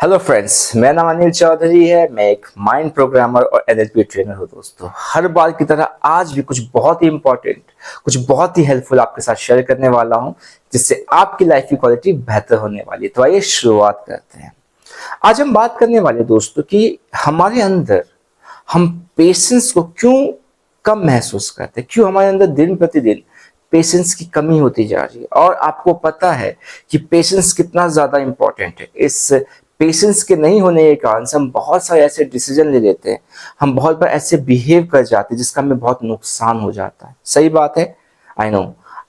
Hello friends, मेरा नाम अनिल चौधरी है। मैं एक माइंड प्रोग्रामर और एनएलपी ट्रेनर हूँ। दोस्तों, हर बार की तरह आज भी कुछ बहुत ही इंपॉर्टेंट, कुछ बहुत ही हेल्पफुल आपके साथ शेयर करने वाला हूँ, जिससे आपकी लाइफ की क्वालिटी बेहतर होने वाली है। तो आइए शुरुआत करते हैं। आज हम बात करने वाले दोस्तों कि हमारे अंदर हम पेशेंस को क्यों कम महसूस करते हैं, क्यों हमारे अंदर दिन प्रतिदिन पेशेंस की कमी होती जा रही है। और आपको पता है कि पेशेंस कितना ज्यादा इंपॉर्टेंट है। इस पेशेंस के नहीं होने के कारण से हम बहुत सारे ऐसे डिसीजन ले लेते हैं, हम बहुत बार ऐसे बिहेव कर जाते हैं जिसका हमें बहुत नुकसान हो जाता है। सही बात है, आई नो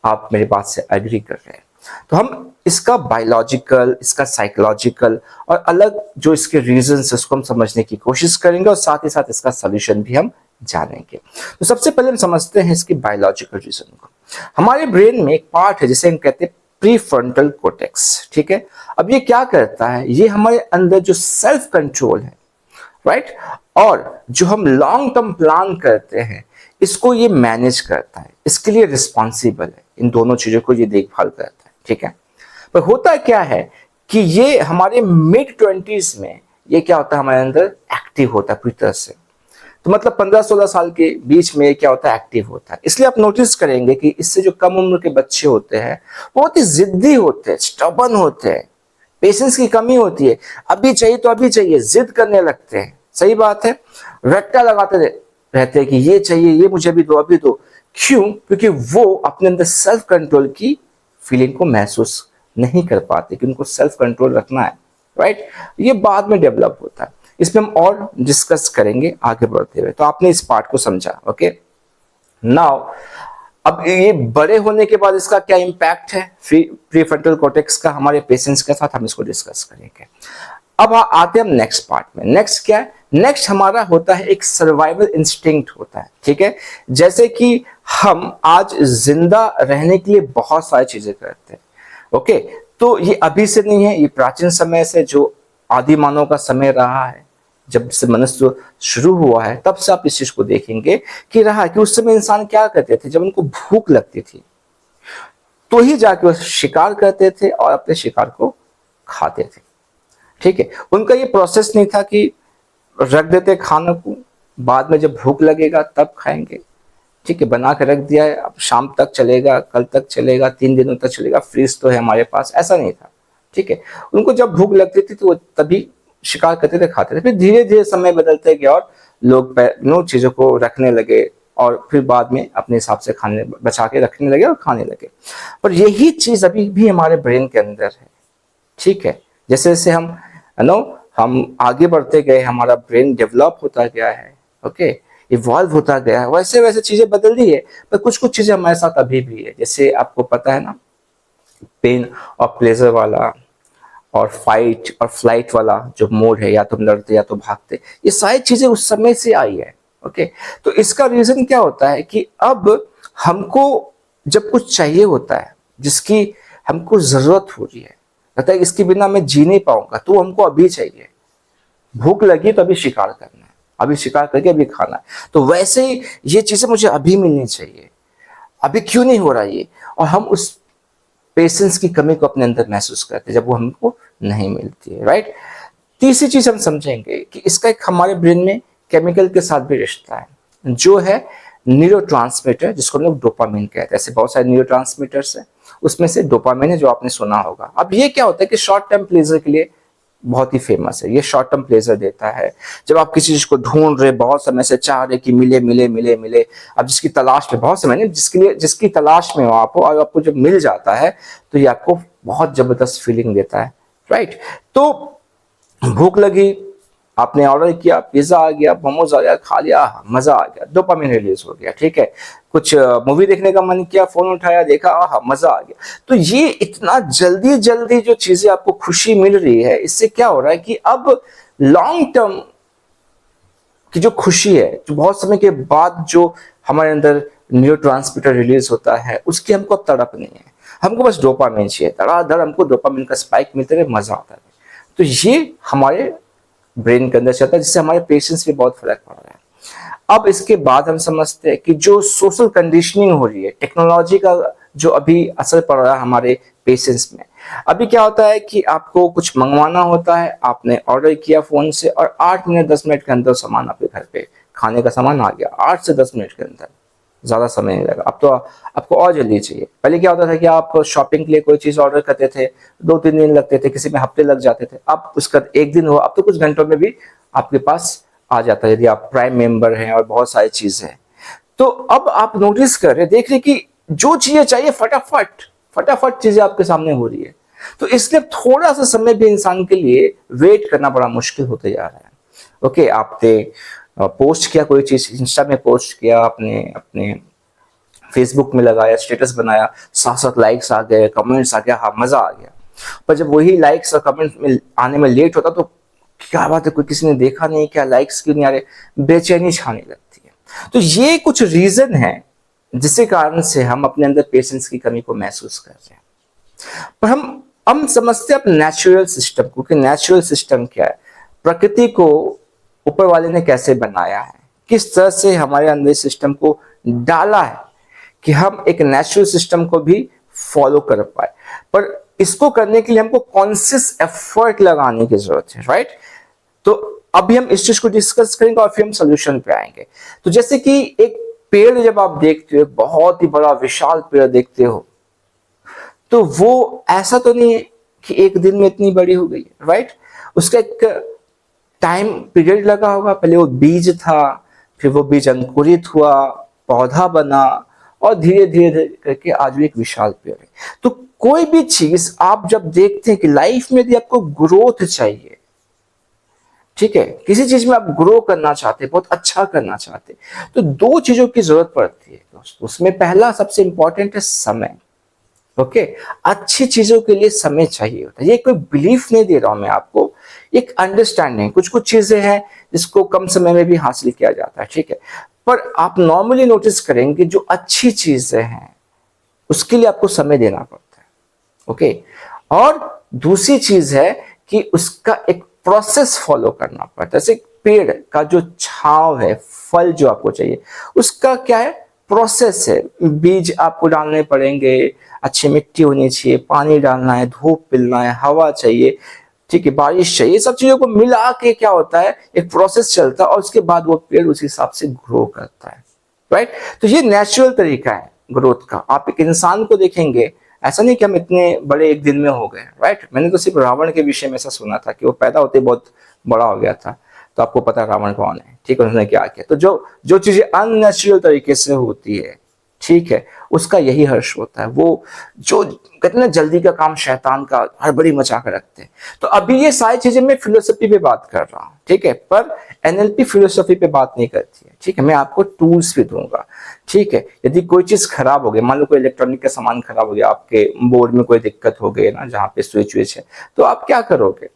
आप मेरी बात से एग्री कर रहे हैं। तो हम इसका बायोलॉजिकल, इसका साइकोलॉजिकल और अलग जो इसके रीजंस है उसको हम समझने की कोशिश करेंगे और साथ ही साथ इसका सोल्यूशन भी हम जानेंगे। तो सबसे पहले हम समझते हैं इसकी बायोलॉजिकल रीजन को। हमारे ब्रेन में एक पार्ट है जिसे हम कहते हैं प्रीफ्रंटल कोर्टेक्स। ठीक है, अब ये क्या करता है, ये हमारे अंदर जो सेल्फ कंट्रोल है, राइट, और जो हम लॉन्ग टर्म प्लान करते हैं इसको ये मैनेज करता है, इसके लिए रिस्पॉन्सिबल है, इन दोनों चीजों को ये देखभाल करता है। ठीक है, पर होता क्या है कि ये हमारे मिड 20s में ये क्या होता है, हमारे अंदर एक्टिव होता है पूरी तरह से। तो मतलब 15-16 साल के बीच में क्या होता है, एक्टिव होता है। इसलिए आप नोटिस करेंगे कि इससे जो कम उम्र के बच्चे होते हैं बहुत ही जिद्दी होते हैं, स्टबर्न होते हैं, पेशेंस की कमी होती है, अभी चाहिए तो अभी चाहिए, जिद करने लगते हैं। सही बात है, रट्टा लगाते रहते हैं कि ये चाहिए, ये मुझे अभी दो, अभी दो। क्यों? क्योंकि वो अपने अंदर सेल्फ कंट्रोल की फीलिंग को महसूस नहीं कर पाते कि उनको सेल्फ कंट्रोल रखना है, राइट। ये बाद में डेवलप होता है, इसमें हम और डिस्कस करेंगे आगे बढ़ते हुए। तो आपने इस पार्ट को समझा, ओके। नाउ अब ये बड़े होने के बाद इसका क्या इंपैक्ट है प्रीफ्रंटल कॉर्टेक्स का हमारे पेशेंस के साथ, हम इसको डिस्कस करेंगे। अब आते हैं हम नेक्स्ट पार्ट में। नेक्स्ट क्या है? नेक्स्ट हमारा होता है एक सर्वाइवल इंस्टिंक्ट होता है। ठीक है, जैसे कि हम आज जिंदा रहने के लिए बहुत सारी चीजें करते हैं, ओके। तो ये अभी से नहीं है, ये प्राचीन समय से, जो आदि मानव का समय रहा है, जब से मनुष्य शुरू हुआ है तब से आप इस चीज को देखेंगे कि रहा कि उस समय इंसान क्या करते थे, जब उनको भूख लगती थी तो ही जाके वो शिकार करते थे और अपने शिकार को खाते थे। ठीक है, उनका ये प्रोसेस नहीं था कि रख देते खाना को, बाद में जब भूख लगेगा तब खाएंगे। ठीक है, बना के रख दिया है, अब शाम तक चलेगा, कल तक चलेगा, 3 दिनों तक चलेगा, फ्रीज तो है हमारे पास, ऐसा नहीं था। ठीक है, उनको जब भूख लगती थी तो वो तभी शिकार करते थे, खाते थे। फिर धीरे धीरे समय बदलते गया और लोग चीजों को रखने लगे और फिर बाद में अपने हिसाब से खाने, बचा के रखने लगे और खाने लगे। पर यही चीज अभी भी हमारे ब्रेन के अंदर है। ठीक है, जैसे जैसे हम आगे बढ़ते गए, हमारा ब्रेन डेवलप होता गया है, ओके, इवॉल्व होता गया है, वैसे वैसे चीजें बदल रही है। पर कुछ कुछ चीजें हमारे साथ अभी भी है। जैसे आपको पता है ना, पेन और प्लेजर वाला और फाइट और फ्लाइट वाला जो मोड है, या तो लड़ते या तो भागते, ये सारी चीजें उस समय से आई है। ओके, तो इसका रीजन क्या होता है कि अब हमको जब कुछ चाहिए होता है, जिसकी हमको जरूरत हो रही है, कहता है इसके बिना मैं जी नहीं पाऊंगा, तो हमको अभी चाहिए। भूख लगी तो अभी शिकार करना है, अभी शिकार करके अभी खाना है। तो वैसे ही ये चीजें मुझे अभी मिलनी चाहिए, अभी क्यों नहीं हो रहा ये, और हम उस पेशेंस की कमी को अपने अंदर महसूस करते हैं जब वो हमको नहीं मिलती है, राइट। तीसरी चीज हम समझेंगे कि इसका एक हमारे ब्रेन में केमिकल के साथ भी रिश्ता है, जो है न्यूरोट्रांसमीटर, जिसको हम लोग डोपामिन कहते हैं। ऐसे बहुत सारे न्यूरोट्रांसमीटर्स है, उसमें से डोपामिन है, जो आपने सुना होगा। अब ये क्या होता है कि शॉर्ट टर्म प्लेजर के लिए बहुत ही फेमस है। ये शॉर्ट टर्म प्लेजर देता है। जब आप किसी चीज को ढूंढ रहे, बहुत समय से चाह रहे कि मिले मिले मिले मिले, अब जिसकी तलाश में, बहुत समय नहीं, जिसकी तलाश में हो आप, और आपको जब मिल जाता है तो ये आपको बहुत जबरदस्त फीलिंग देता है, राइट। तो भूख लगी, आपने ऑर्डर किया, पिज्जा आ गया, मोमोज आ गया, खा लिया, मजा आ गया, डोपामिन रिलीज हो गया। ठीक है, कुछ मूवी देखने का मन किया, फोन उठाया, देखा, आहा, मजा आ गया। तो ये इतना जल्दी जल्दी जो चीजें आपको खुशी मिल रही है, इससे क्या हो रहा है कि अब लॉन्ग टर्म की जो खुशी है, जो बहुत समय के बाद जो हमारे अंदर न्यूरोट्रांसमीटर रिलीज होता है, उसकी हमको अब तड़प नहीं है। हमको बस डोपामिन चाहिए, धड़ाधड़ हमको डोपामिन का स्पाइक मिलते रहे, मजा आता है। तो ये हमारे ब्रेन के अंदर चलता है, जिससे हमारे पेशेंस पे बहुत फर्क पड़ रहा है। अब इसके बाद हम समझते हैं कि जो सोशल कंडीशनिंग हो रही है, टेक्नोलॉजी का जो अभी असर पड़ रहा है हमारे पेशेंस में। अभी क्या होता है कि आपको कुछ मंगवाना होता है, आपने ऑर्डर किया फोन से और 8 मिनट 10 मिनट के अंदर सामान आपके घर पे खाने का सामान आ गया, 8 से 10 मिनट के अंदर, ज़्यादा समय नहीं लगा। अब तो आपको और जल्दी चाहिए। पहले क्या होता था कि आप शॉपिंग के लिए कोई चीज़ ऑर्डर करते थे, 2-3 दिन लगते थे, किसी में हफ्ते लग जाते थे। अब उसका एक दिन हो, अब तो कुछ घंटों में भी आपके पास आ जाता है, यदि आप प्राइम मेंबर हैं और बहुत सारी चीज़ें हैं। तो अब आप नोटिस कर रहे, देख रहे कि जो चीज़ें चाहिए फटाफट फटाफट चीज़ें आपके सामने हो रही है। तो इसलिए थोड़ा सा समय भी इंसान के लिए वेट करना बड़ा मुश्किल होते जा रहा है। ओके, आपने पोस्ट किया कोई चीज़, इंस्टा में पोस्ट किया, आपने अपने फेसबुक में लगाया, स्टेटस बनाया, साथ साथ लाइक्स आ गए, कमेंट्स आ गया, हाँ मजा आ गया। पर जब वही लाइक्स और कमेंट्स में आने में लेट होता तो क्या बात है, कोई किसी ने देखा नहीं क्या, लाइक्स क्यों नहीं आ रहे, बेचैनी छाने लगती है। तो ये कुछ रीजन है जिसके कारण से हम अपने अंदर पेशेंस की कमी को महसूस कर रहे हैं। पर हम समझते हैं अपने नेचुरल सिस्टम को, कि नेचुरल सिस्टम क्या है, प्रकृति को ऊपर वाले ने कैसे बनाया है, किस तरह से हमारे अंदर सिस्टम को डाला है कि हम एक नेचुरल सिस्टम को भी फॉलो कर पाए। पर इसको करने के लिए हमको कॉन्शियस एफर्ट लगाने की जरूरत है, राइट। तो अभी हम इस चीज को डिस्कस करेंगे और फिर हम सोल्यूशन पे आएंगे। तो जैसे कि एक पेड़ जब आप देखते हो, बहुत ही बड़ा विशाल पेड़ देखते हो, तो वो ऐसा तो नहीं है कि एक दिन में इतनी बड़ी हो गई है, राइट। उसका एक टाइम पीरियड लगा होगा। पहले वो बीज था, फिर वो बीज अंकुरित हुआ, पौधा बना, और धीरे धीरे करके आज भी एक विशाल पेड़ है। तो कोई भी चीज आप जब देखते हैं कि लाइफ में यदि आपको ग्रोथ चाहिए, ठीक है, किसी चीज में आप ग्रो करना चाहते हैं, बहुत अच्छा करना चाहते हैं, तो दो चीजों की जरूरत पड़ती है दोस्तों। उसमें पहला सबसे इंपॉर्टेंट है समय। ओके, अच्छी चीजों के लिए समय चाहिए होता है। ये कोई बिलीफ नहीं दे रहा हूं मैं आपको, एक अंडरस्टैंडिंग। कुछ कुछ चीजें हैं जिसको कम समय में भी हासिल किया जाता है, ठीक है। पर आप नॉर्मली नोटिस करेंगे जो अच्छी चीजें हैं उसके लिए आपको समय देना पड़ता है। ओके, और दूसरी चीज है कि उसका एक प्रोसेस फॉलो करना पड़ता है। जैसे पेड़ का जो छांव है, फल जो आपको चाहिए, उसका क्या है, प्रोसेस है। बीज आपको डालने पड़ेंगे, अच्छी मिट्टी होनी चाहिए, पानी डालना है, धूप मिलना है, हवा चाहिए, ठीक है, बारिश चाहिए। सब चीजों को मिला के क्या होता है, एक प्रोसेस चलता है और उसके बाद वो पेड़ उस हिसाब से ग्रो करता है, राइट। तो ये नेचुरल तरीका है ग्रोथ का। आप एक इंसान को देखेंगे, ऐसा नहीं कि हम इतने बड़े एक दिन में हो गए, राइट। मैंने तो सिर्फ रावण के विषय में ऐसा सुना था कि वो पैदा होते बहुत बड़ा हो गया था। तो आपको पता है रावण कौन है, ठीक है, उन्होंने क्या किया। तो जो चीजें अननेचुरल तरीके से होती है, ठीक है, उसका यही हर्ष होता है। वो जो कहते हैं जल्दी का काम शैतान का, हड़बड़ी मचा कर रखते हैं। तो अभी ये सारी चीजें मैं फिलोसफी पे बात कर रहा हूँ, ठीक है, पर एनएलपी फिलोसफी पे बात नहीं करती है, ठीक है। मैं आपको टूल्स भी दूंगा, ठीक है। यदि कोई चीज खराब हो गई, मान लो कोई इलेक्ट्रॉनिक का सामान खराब हो गया, आपके बोर्ड में कोई दिक्कत हो गई ना, जहाँ पे स्विच विच है, तो आप क्या करोगे,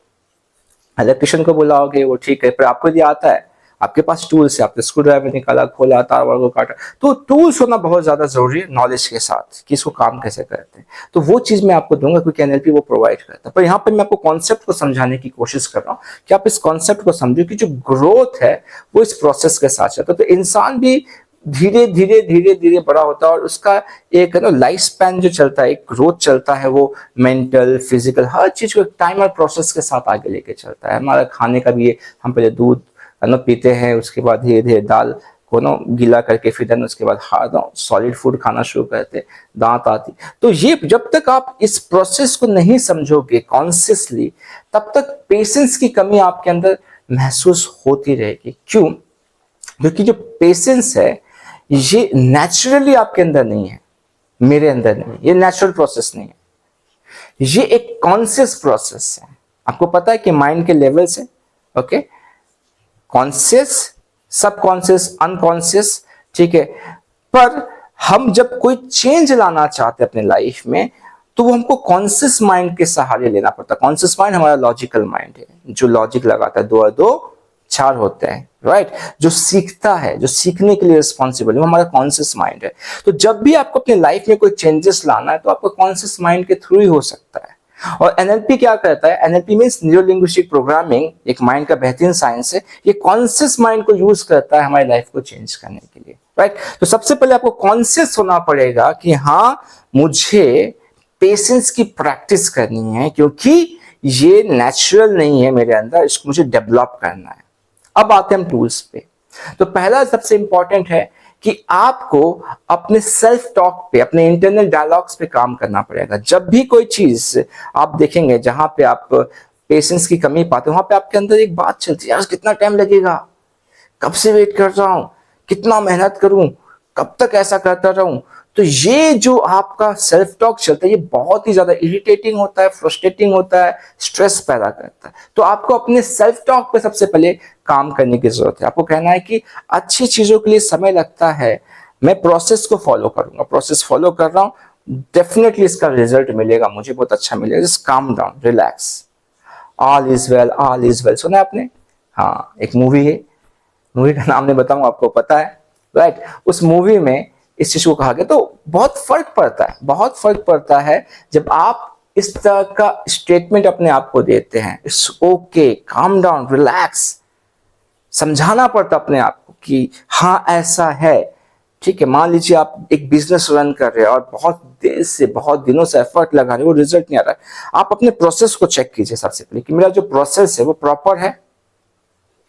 इलेक्ट्रिशियन को बुलाओगे, वो ठीक है। पर आपको यदि आता है, आपके पास टूल्स है, आपने स्क्रू ड्राइवर निकाला, खोला, तार वार को काटा, तो टूल्स होना बहुत ज्यादा जरूरी है नॉलेज के साथ कि इसको काम कैसे करते हैं। तो वो चीज मैं आपको दूंगा क्योंकि एनएलपी वो प्रोवाइड करता है। पर यहाँ पर मैं आपको कॉन्सेप्ट को समझाने की कोशिश कर रहा हूँ कि आप इस कॉन्सेप्ट को समझो कि जो ग्रोथ है वो इस प्रोसेस के साथ चलता है। तो इंसान भी धीरे धीरे धीरे धीरे बड़ा होता है और उसका एक लाइफ स्पैन जो चलता है, एक ग्रोथ चलता है, वो मेंटल फिजिकल हर चीज को टाइम और प्रोसेस के साथ आगे लेके चलता है। हमारा खाने का भी, हम पहले दूध पीते हैं, उसके बाद धीरे धीरे दाल को गीला करके फिर उसके बाद हार्ड सॉलिड फूड खाना शुरू करते, दांत आती। तो ये जब तक आप इस प्रोसेस को नहीं समझोगे कॉन्शियसली, तब तक पेशेंस की कमी आपके अंदर महसूस होती रहेगी। क्यों? क्योंकि जो पेशेंस है ये नेचुरली आपके अंदर नहीं है, मेरे अंदर नहीं है, ये नेचुरल प्रोसेस नहीं है, ये एक कॉन्शियस प्रोसेस है। आपको पता है कि माइंड के लेवल्स है, ओके, कॉन्शियस, सबकॉन्शियस, अनकॉन्शियस, ठीक है। पर हम जब कोई चेंज लाना चाहते हैं अपने लाइफ में, तो वो हमको कॉन्शियस माइंड के सहारे लेना पड़ता है। कॉन्शियस माइंड हमारा लॉजिकल माइंड है, जो लॉजिक लगाता है, 2 और 2 4 होते हैं, राइट। जो सीखता है, जो सीखने के लिए रिस्पॉन्सिबल है, वो हमारा कॉन्शियस माइंड है। तो जब भी आपको अपने लाइफ में कोई चेंजेस लाना है तो आपको कॉन्शियस माइंड के थ्रू ही हो सकता है। और एनएलपी क्या करता है, NLP means neuro linguistic programming, एक माइंड का बेहतरीन साइंस है। ये कॉन्शियस माइंड को यूज करता है हमारी लाइफ को चेंज करने के लिए, राइट। तो सबसे पहले आपको कॉन्शियस होना पड़ेगा कि हाँ, मुझे पेशेंस की प्रैक्टिस करनी है, क्योंकि ये नेचुरल नहीं है मेरे अंदर, इसको मुझे डेवलप करना है। अब आते हैं हम टूल्स पे। तो पहला सबसे इंपॉर्टेंट है कि आपको अपने सेल्फ टॉक पे, अपने इंटरनल डायलॉग्स पे काम करना पड़ेगा। जब भी कोई चीज आप देखेंगे जहां पे आप पेशेंस की कमी पाते हो, वहां पे आपके अंदर एक बात चलती है, यार कितना टाइम लगेगा, कब से वेट कर रहा हूं, कितना मेहनत करूं, कब तक ऐसा करता रहूं। तो ये जो आपका सेल्फ टॉक चलता है, ये बहुत ही ज्यादा इरिटेटिंग होता है, फ्रस्ट्रेटिंग होता है, स्ट्रेस पैदा करता है। तो आपको अपने सेल्फ टॉक पे सबसे पहले काम करने की जरूरत है। आपको कहना है कि अच्छी चीजों के लिए समय लगता है, मैं प्रोसेस को फॉलो करूंगा, प्रोसेस फॉलो कर रहा हूं, डेफिनेटली इसका रिजल्ट मिलेगा, मुझे बहुत अच्छा मिलेगा। Just calm down, relax, all is well, all is well. सुना आपने? हाँ, एक मूवी है, मूवी का नाम नहीं बताऊंगा, आपको पता है, राइट। उस मूवी में इस चीज को कहा गया। तो बहुत फर्क पड़ता है, बहुत फर्क पड़ता है जब आप इस तरह का स्टेटमेंट अपने आप को देते हैं, it's okay, calm down, relax. समझाना पड़ता अपने आप को कि हाँ ऐसा है, ठीक है। मान लीजिए आप एक बिजनेस रन कर रहे हैं और बहुत देर से, बहुत दिनों से एफर्ट लगा रहे हो, वो रिजल्ट नहीं आ रहा है। आप अपने प्रोसेस को चेक कीजिए सबसे पहले कि मेरा जो प्रोसेस है वो प्रॉपर है,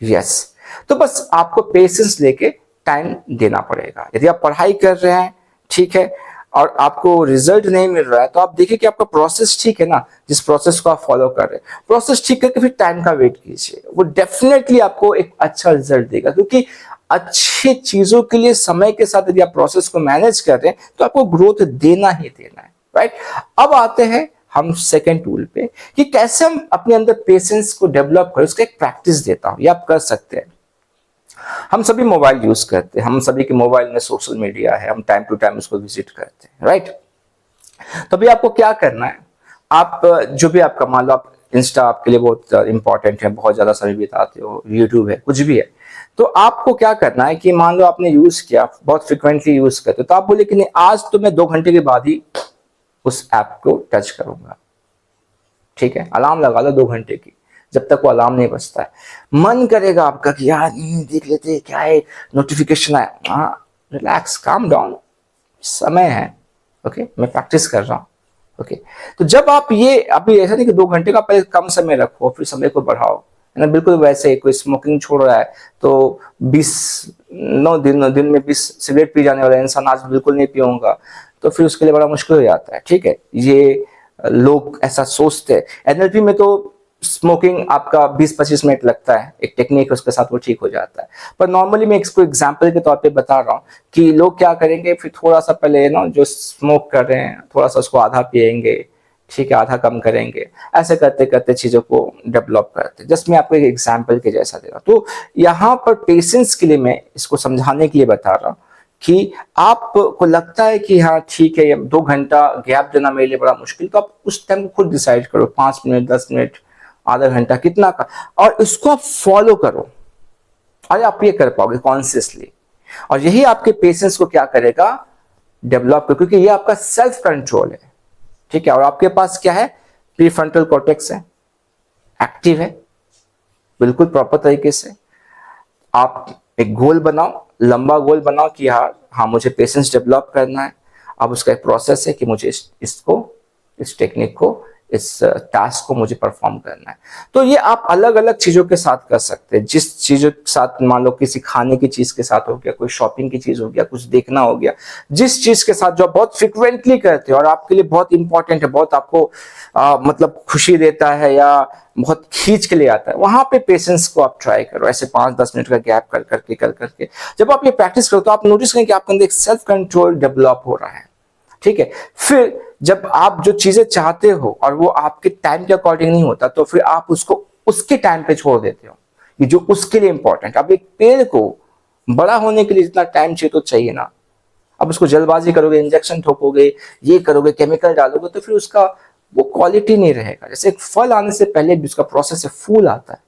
यस। तो बस आपको पेशेंस लेके टाइम देना पड़ेगा। यदि आप पढ़ाई कर रहे हैं, ठीक है, और आपको रिजल्ट नहीं मिल रहा है, तो आप देखिए कि आपका प्रोसेस ठीक है ना, जिस प्रोसेस को आप फॉलो कर रहे हैं, प्रोसेस ठीक करके फिर टाइम का वेट कीजिए, वो डेफिनेटली आपको एक अच्छा रिजल्ट देगा। क्योंकि अच्छी चीजों के लिए समय के साथ यदि आप प्रोसेस को मैनेज कर रहे हैं, तो आपको ग्रोथ देना ही देना है, राइट। अब आते हैं हम सेकेंड टूल पे कि कैसे हम अपने अंदर पेशेंस को डेवलप करें। उसका एक प्रैक्टिस देता हूं, ये आप कर सकते हैं। हम सभी मोबाइल यूज करते हैं, हम सभी के मोबाइल में सोशल मीडिया है, हम टाइम टू टाइम उसको विजिट करते हैं, राइट। तो अभी आपको क्या करना है, आप जो भी आपका, मान लो आप इंस्टा आपके लिए बहुत इंपॉर्टेंट है, बहुत ज्यादा समय बिताते हो, यूट्यूब है, कुछ भी है, तो आपको क्या करना है कि मान लो आपने यूज किया, बहुत फ्रिक्वेंटली यूज करते हो, तो आप बोले कि नहीं, आज तो मैं 2 घंटे के बाद ही उस ऐप को टच करूंगा, ठीक है। अलार्म लगा लो 2 घंटे की, जब तक वो अलार्म नहीं बजता है। मन करेगा आपका कि यार देख लेते क्या है, नोटिफिकेशन आया, हाँ, रिलैक्स, काम डाउन, समय है, ओके, मैं प्रैक्टिस कर रहा हूँ, ओके। तो जब आप ये, अभी ऐसा नहीं कि 2 घंटे का पहले कम समय रखो फिर समय को बढ़ाओ, है ना। बिल्कुल वैसे ही कोई स्मोकिंग छोड़ रहा है तो 20 9 दिन में 20 सिगरेट पी जाने वाला इंसान आज बिल्कुल नहीं पीऊंगा, तो फिर उसके लिए बड़ा मुश्किल हो जाता है, ठीक है। ये लोग ऐसा सोचते हैं। एनएलपी में तो स्मोकिंग आपका 20-25 मिनट लगता है, एक टेक्निक उसके साथ वो ठीक हो जाता है। पर नॉर्मली मैं इसको एग्जांपल के तौर पे बता रहा हूँ कि लोग क्या करेंगे, फिर थोड़ा सा पहले ना, जो स्मोक कर रहे हैं थोड़ा सा उसको आधा पिएंगे, ठीक है, आधा कम करेंगे, ऐसे करते करते चीजों को डेवलप करते। जस्ट मैं आपको एक एग्जाम्पल के जैसा दे रहा हूँ। तो यहाँ पर पेशेंस के लिए मैं इसको समझाने के लिए बता रहा हूँ कि आपको लगता है कि हाँ ठीक है, 2 घंटा गैप देना मेरे लिए बड़ा मुश्किल, तो आप उस टाइम को खुद डिसाइड करो, 5 मिनट, 10 मिनट, आधा घंटा, कितना का, और इसको आप फॉलो करो। अरे आप ये कर पाओगे कॉन्शियसली, और यही आपके पेशेंस को क्या करेगा, डेवलप कर, क्योंकि ये आपका सेल्फ कंट्रोल है, ठीक है। और आपके पास क्या है, प्रीफ्रंटल कॉर्टेक्स है, एक्टिव है, बिल्कुल प्रॉपर तरीके से। आप एक गोल बनाओ, लंबा गोल बनाओ कि यार हाँ मुझे पेशेंस डेवलप करना है। अब उसका एक प्रोसेस है कि मुझे इस टेक्निक को, इस टास्क को मुझे परफॉर्म करना है। तो ये आप अलग अलग चीजों के साथ कर सकते हैं। जिस चीजों के साथ, मान लो किसी खाने की चीज के साथ हो गया, कोई शॉपिंग की चीज हो गया, कुछ देखना हो गया, जिस चीज के साथ जो आप बहुत फ्रिक्वेंटली करते हो और आपके लिए बहुत इंपॉर्टेंट है, बहुत आपको मतलब खुशी देता है या बहुत खींच के ले आता है, वहां पे पेशेंस को आप ट्राई करो। ऐसे 5-10 मिनट का गैप कर करके जब आप ये प्रैक्टिस करो, तो आप नोटिस करें कि आपके अंदर एक सेल्फ कंट्रोल डेवलप हो रहा है, ठीक है। फिर जब आप जो चीजें चाहते हो और वो आपके टाइम के अकॉर्डिंग नहीं होता, तो फिर आप उसको उसके टाइम पे छोड़ देते हो, ये जो उसके लिए इंपॉर्टेंट। अब एक पेड़ को बड़ा होने के लिए जितना टाइम चाहिए तो चाहिए ना, अब उसको जल्दबाजी करोगे, इंजेक्शन ठोकोगे, ये करोगे, केमिकल डालोगे, तो फिर उसका वो क्वालिटी नहीं रहेगा। जैसे एक फल आने से पहले भी उसका प्रोसेस है, फूल आता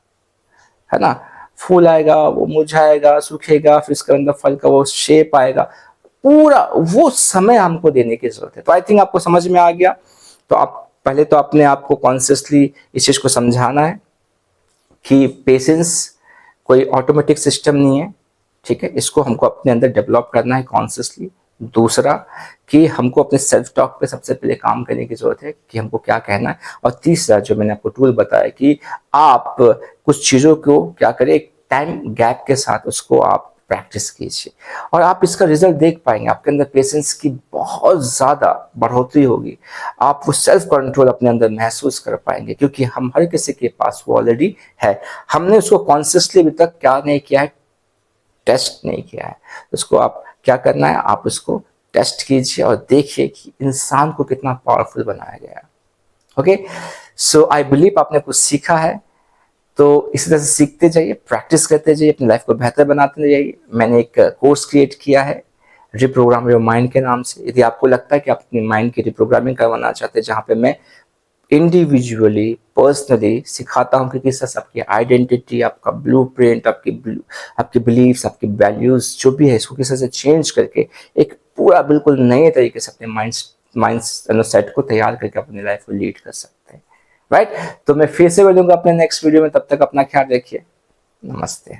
है ना, फूल आएगा, वो मुरझाएगा, सूखेगा, फिर उसके अंदर फल का वो शेप आएगा, पूरा वो समय हमको देने की जरूरत है। तो आई थिंक आपको समझ में आ गया। तो आप पहले तो अपने आप को कॉन्शियसली इस चीज को समझाना है कि पेशेंस कोई ऑटोमेटिक सिस्टम नहीं है, ठीक है, इसको हमको अपने अंदर डेवलप करना है कॉन्शियसली। दूसरा कि हमको अपने सेल्फ टॉक पे सबसे पहले काम करने की जरूरत है कि हमको क्या कहना है। और तीसरा जो मैंने आपको टूल बताया कि आप कुछ चीज़ों को क्या करें, एक टाइम गैप के साथ उसको आप प्रैक्टिस कीजिए और आप इसका रिजल्ट देख पाएंगे। आपके अंदर पेशेंस की बहुत ज़्यादा बढ़ोतरी होगी, आप वो सेल्फ कंट्रोल अपने अंदर महसूस कर पाएंगे, क्योंकि हम हर किसी के पास वो ऑलरेडी है। हमने उसको कॉन्शियसली अभी तक क्या नहीं किया है, टेस्ट नहीं किया है। उसको आप क्या करना है, आप उसको टेस्ट कीजिए और देखिए कि इंसान को कितना पावरफुल बनाया गया है। ओके, सो आई बिलीव आपने कुछ सीखा है। तो इसी तरह से सीखते जाइए, प्रैक्टिस करते जाइए, अपनी लाइफ को बेहतर बनाते जाइए। मैंने एक कोर्स क्रिएट किया है रिप्रोग्राम योर माइंड के नाम से। यदि आपको लगता है कि आप अपनी माइंड की रिप्रोग्रामिंग करवाना चाहते हैं, जहाँ पे मैं इंडिविजुअली पर्सनली सिखाता हूँ कि किस तरह से आपकी आइडेंटिटी, आपका ब्लूप्रिंट, आपके बिलीव्स, आपकी वैल्यूज जो भी है, इसको किस तरह से चेंज करके एक पूरा बिल्कुल नए तरीके से अपने माइंड सेट को तैयार करके अपनी लाइफ को लीड कर सकते हैं। राइट, तो मैं फिर से मिलूंगा अपने नेक्स्ट वीडियो में। तब तक अपना ख्याल रखिए। नमस्ते।